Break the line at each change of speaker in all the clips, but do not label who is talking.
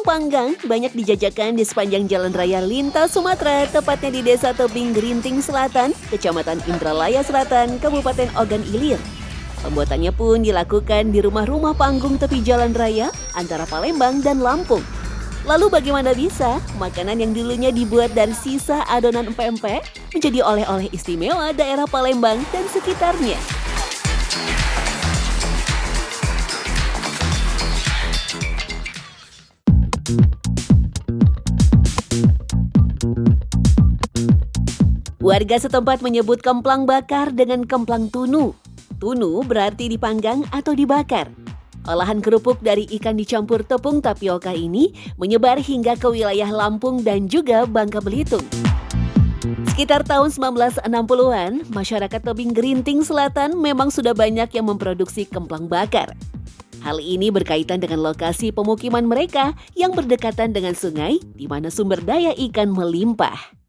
panggang banyak dijajakan di sepanjang Jalan Raya Lintas Sumatera, tepatnya di Desa Tebing Gerinting Selatan, Kecamatan Indralaya Selatan, Kabupaten Ogan Ilir. Pembuatannya pun dilakukan di rumah-rumah panggung tepi jalan raya antara Palembang dan Lampung. Lalu bagaimana bisa makanan yang dulunya dibuat dari sisa adonan empek-empek menjadi oleh-oleh istimewa daerah Palembang dan sekitarnya? Warga setempat menyebut kemplang bakar dengan kemplang tunu. Tunu berarti dipanggang atau dibakar. Olahan kerupuk dari ikan dicampur tepung tapioka ini menyebar hingga ke wilayah Lampung dan juga Bangka Belitung. Sekitar tahun 1960-an, masyarakat Tebing Gerinting Selatan memang sudah banyak yang memproduksi kemplang bakar. Hal ini berkaitan dengan lokasi pemukiman mereka yang berdekatan dengan sungai di mana sumber daya ikan melimpah.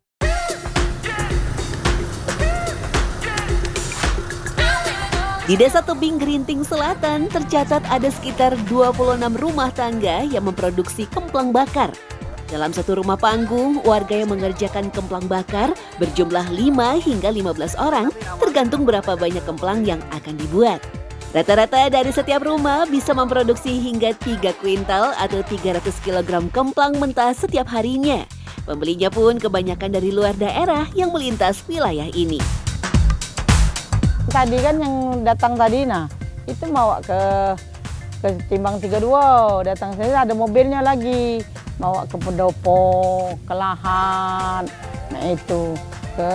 Di Desa Tebing Gerinting Selatan tercatat ada sekitar 26 rumah tangga yang memproduksi kemplang bakar. Dalam satu rumah panggung, warga yang mengerjakan kemplang bakar berjumlah 5 hingga 15 orang, tergantung berapa banyak kemplang yang akan dibuat. Rata-rata dari setiap rumah bisa memproduksi hingga 3 kuintal atau 300 kg kemplang mentah setiap harinya. Pembelinya pun kebanyakan dari luar daerah yang melintas wilayah ini.
Tadi kan yang datang tadi, nah itu bawa ke Timbang 32, datang saya ada mobilnya lagi, bawa ke Pendopo, ke Lahan, nah itu ke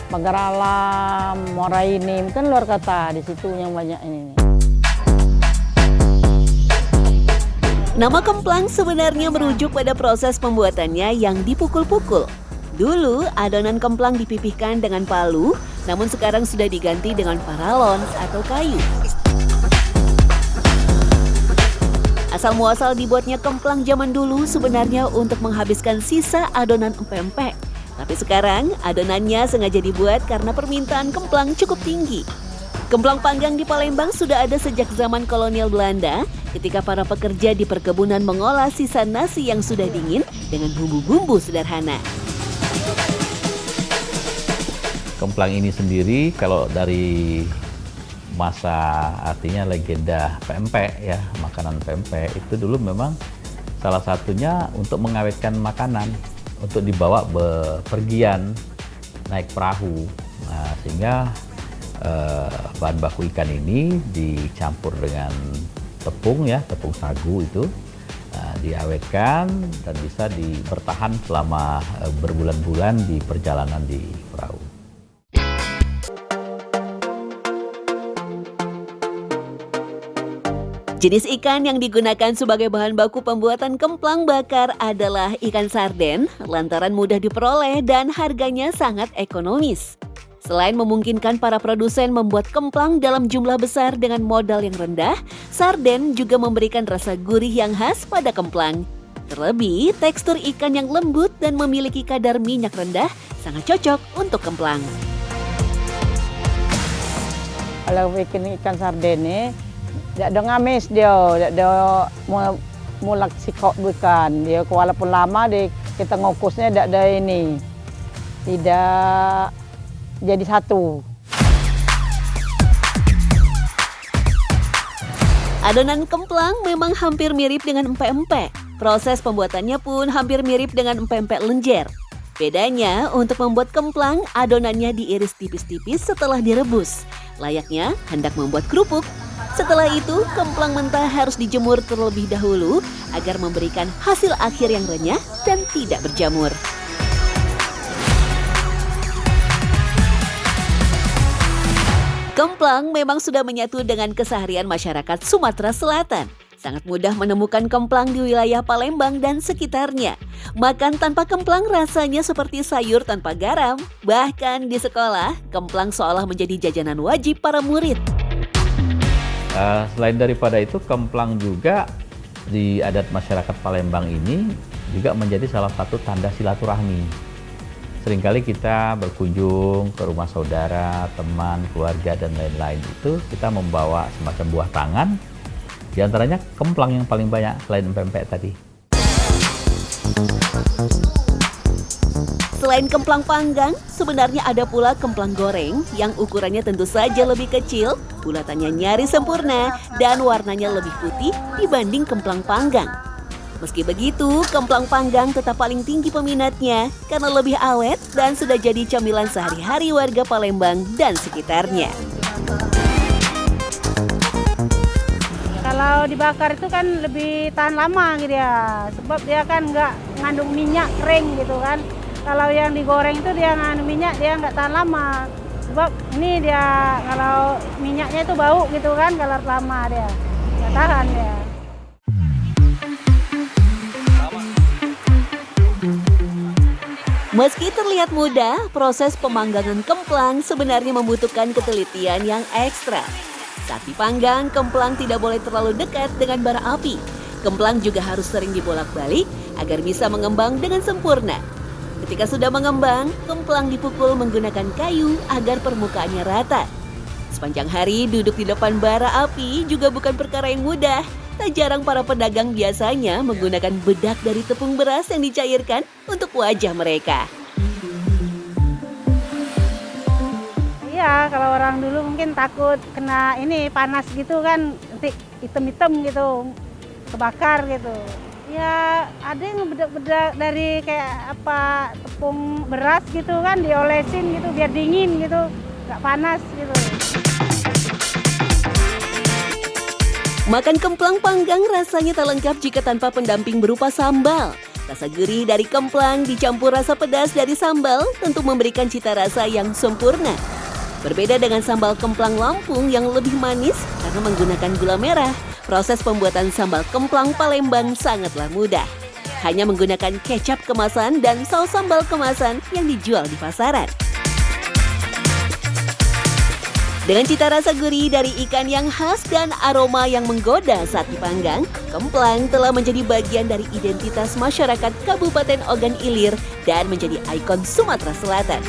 Pagar Alam, Morainim, kan luar kata di situ yang banyak ini.
Nama kemplang sebenarnya merujuk pada proses pembuatannya yang dipukul-pukul. Dulu adonan kemplang dipipihkan dengan palu, namun sekarang sudah diganti dengan paralon atau kayu. Asal muasal dibuatnya kemplang zaman dulu sebenarnya untuk menghabiskan sisa adonan empek-empek. Tapi sekarang adonannya sengaja dibuat karena permintaan kemplang cukup tinggi. Kemplang panggang di Palembang sudah ada sejak zaman kolonial Belanda ketika para pekerja di perkebunan mengolah sisa nasi yang sudah dingin dengan bumbu-bumbu sederhana.
Kemplang ini sendiri kalau dari masa artinya legenda pempek ya, makanan pempek itu dulu memang salah satunya untuk mengawetkan makanan, untuk dibawa bepergian naik perahu. Nah, sehingga bahan baku ikan ini dicampur dengan tepung ya, tepung sagu itu diawetkan dan bisa bertahan selama berbulan-bulan di perjalanan di perahu.
Jenis ikan yang digunakan sebagai bahan baku pembuatan kemplang bakar adalah ikan sarden, lantaran mudah diperoleh dan harganya sangat ekonomis. Selain memungkinkan para produsen membuat kemplang dalam jumlah besar dengan modal yang rendah, sarden juga memberikan rasa gurih yang khas pada kemplang. Terlebih, tekstur ikan yang lembut dan memiliki kadar minyak rendah sangat cocok untuk kemplang.
Kalau bikin ikan sarden tidak ada ngamis dia, tidak ada mulak sikok bukan. Dia walaupun lama kita ngukusnya tidak ada ini, tidak jadi satu.
Adonan kemplang memang hampir mirip dengan empek-empek. Proses pembuatannya pun hampir mirip dengan empek-empek lenjer. Bedanya, untuk membuat kemplang, adonannya diiris tipis-tipis setelah direbus. Layaknya hendak membuat kerupuk. Setelah itu, kemplang mentah harus dijemur terlebih dahulu agar memberikan hasil akhir yang renyah dan tidak berjamur. Kemplang memang sudah menyatu dengan keseharian masyarakat Sumatera Selatan. Sangat mudah menemukan kemplang di wilayah Palembang dan sekitarnya. Makan tanpa kemplang rasanya seperti sayur tanpa garam. Bahkan di sekolah, kemplang seolah menjadi jajanan wajib para murid.
Selain daripada itu, kemplang juga di adat masyarakat Palembang ini juga menjadi salah satu tanda silaturahmi. Seringkali kita berkunjung ke rumah saudara, teman, keluarga, dan lain-lain itu kita membawa semacam buah tangan, di antaranya kemplang yang paling banyak selain pempek tadi.
Selain kemplang panggang, sebenarnya ada pula kemplang goreng yang ukurannya tentu saja lebih kecil, bulatannya nyaris sempurna, dan warnanya lebih putih dibanding kemplang panggang. Meski begitu, kemplang panggang tetap paling tinggi peminatnya karena lebih awet dan sudah jadi camilan sehari-hari warga Palembang dan sekitarnya.
Kalau dibakar itu kan lebih tahan lama gitu ya, sebab dia kan nggak ngandung minyak kering gitu kan. Kalau yang digoreng itu dia ngandung minyak, dia nggak tahan lama. Sebab ini dia kalau minyaknya itu bau gitu kan, kalau lama dia nggak tahan ya.
Meski terlihat mudah, proses pemanggangan kemplang sebenarnya membutuhkan ketelitian yang ekstra. Saat dipanggang, kemplang tidak boleh terlalu dekat dengan bara api. Kemplang juga harus sering dibolak-balik agar bisa mengembang dengan sempurna. Ketika sudah mengembang, kemplang dipukul menggunakan kayu agar permukaannya rata. Sepanjang hari duduk di depan bara api juga bukan perkara yang mudah. Tak jarang para pedagang biasanya menggunakan bedak dari tepung beras yang dicairkan untuk wajah mereka.
Iya, kalau orang dulu mungkin takut kena ini panas gitu kan, nanti hitam-hitam gitu, kebakar gitu. Ya ada yang bedak-bedak dari kayak apa tepung beras gitu kan, diolesin gitu biar dingin gitu, nggak panas gitu.
Makan kemplang panggang rasanya tak lengkap jika tanpa pendamping berupa sambal. Rasa gurih dari kemplang dicampur rasa pedas dari sambal tentu memberikan cita rasa yang sempurna. Berbeda dengan sambal kemplang Lampung yang lebih manis karena menggunakan gula merah, proses pembuatan sambal kemplang Palembang sangatlah mudah. Hanya menggunakan kecap kemasan dan saus sambal kemasan yang dijual di pasaran. Dengan cita rasa gurih dari ikan yang khas dan aroma yang menggoda saat dipanggang, kemplang telah menjadi bagian dari identitas masyarakat Kabupaten Ogan Ilir dan menjadi ikon Sumatera Selatan.